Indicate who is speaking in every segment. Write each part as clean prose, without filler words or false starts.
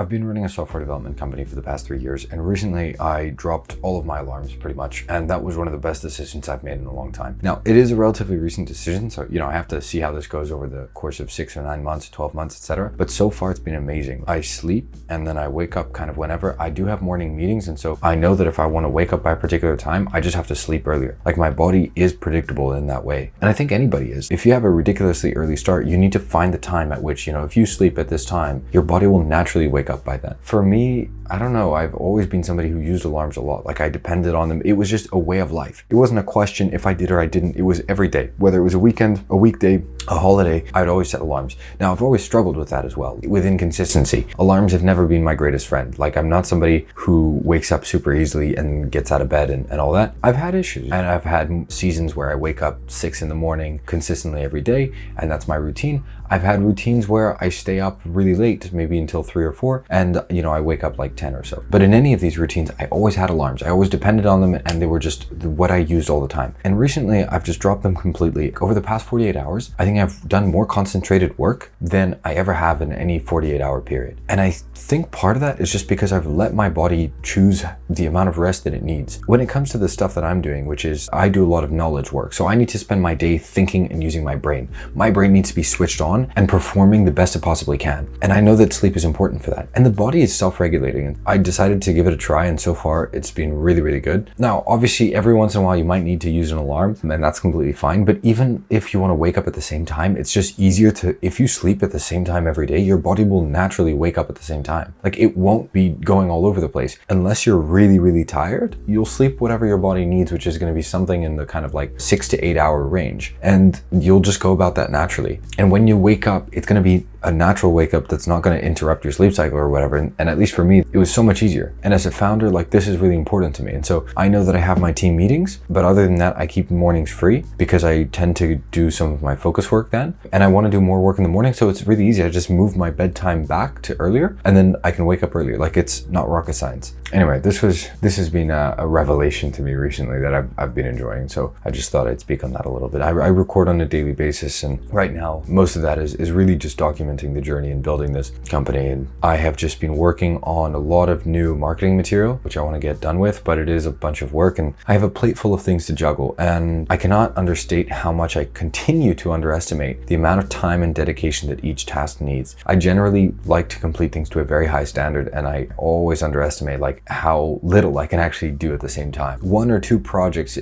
Speaker 1: I've been running a software development company for the past 3 years, and recently I dropped all of my alarms pretty much, and that was one of the best decisions I've made in a long time. Now, it is a relatively recent decision, so I have to see how this goes over the course of 6 or 9 months, 12 months, etc. But so far it's been amazing. I sleep and then I wake up kind of whenever. I do have morning meetings, and so I know that if I want to wake up by a particular time, I just have to sleep earlier. Like, my body is predictable in that way. And I think anybody is. If you have a ridiculously early start, you need to find the time at which, if you sleep at this time, your body will naturally wake up by then. For me, I don't know, I've always been somebody who used alarms a lot. Like, I depended on them. It was just a way of life. It wasn't a question if I did or I didn't. It was every day. Whether it was a weekend, a weekday, a holiday, I would always set alarms. Now, I've always struggled with that as well, with inconsistency. Alarms have never been my greatest friend. Like, I'm not somebody who wakes up super easily and gets out of bed and all that. I've had issues, and I've had seasons where I wake up 6 in the morning consistently every day, and that's my routine. I've had routines where I stay up really late, maybe until 3 or 4, and I wake up like 10 or so. But in any of these routines, I always had alarms. I always depended on them, and they were just what I used all the time. And recently, I've just dropped them completely. Over the past 48 hours, I think I've done more concentrated work than I ever have in any 48-hour period. And I think part of that is just because I've let my body choose the amount of rest that it needs. When it comes to the stuff that I'm doing, which is I do a lot of knowledge work, so I need to spend my day thinking and using my brain. My brain needs to be switched on and performing the best it possibly can. And I know that sleep is important for that. And the body is self-regulating. And I decided to give it a try, and so far it's been really, really good. Now, obviously, every once in a while you might need to use an alarm, and that's completely fine. But even if you want to wake up at the same time, it's just easier to, if you sleep at the same time every day, your body will naturally wake up at the same time. Like, it won't be going all over the place. Unless you're really, really tired, you'll sleep whatever your body needs, which is going to be something in the kind of like 6 to 8 hour range. And you'll just go about that naturally. And when you wake up, it's going to be a natural wake up that's not going to interrupt your sleep cycle or whatever. And at least for me, it was so much easier. And as a founder, like, this is really important to me. And so I know that I have my team meetings, but other than that, I keep mornings free because I tend to do some of my focus work then. And I want to do more work in the morning. So it's really easy. I just move my bedtime back to earlier, and then I can wake up earlier. Like, it's not rocket science. Anyway, this has been a revelation to me recently that I've been enjoying. So I just thought I'd speak on that a little bit. I record on a daily basis, and right now, most of that is really just documenting the journey and building this company. And I have just been working on a lot of new marketing material, which I want to get done with, but it is a bunch of work, and I have a plate full of things to juggle. And I cannot understate how much I continue to underestimate the amount of time and dedication that each task needs. I generally like to complete things to a very high standard, and I always underestimate like how little I can actually do at the same time. 1 or 2 projects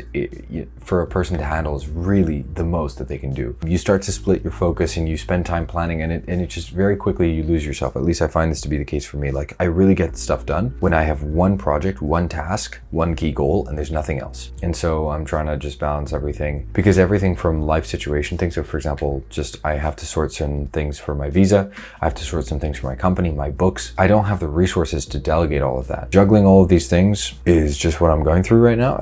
Speaker 1: for a person to handle is really the most that they can do. You start to split your focus and you spend time planning, and it just very quickly you lose yourself. At least I find this to be the case for me. Like, I really get stuff done when I have one project, one task, one key goal, and there's nothing else. And so I'm trying to just balance everything, because everything from life situation things. So for example, just I have to sort some things for my visa. I have to sort some things for my company, my books. I don't have the resources to delegate all of that. Juggling all of these things is just what I'm going through right now.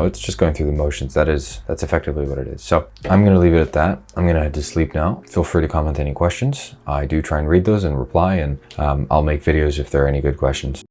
Speaker 1: It's just going through the motions. That's effectively what it is. So I'm going to leave it at that. I'm going to head to sleep now. Feel free to comment any questions. I do try and read those and reply, and I'll make videos if there are any good questions.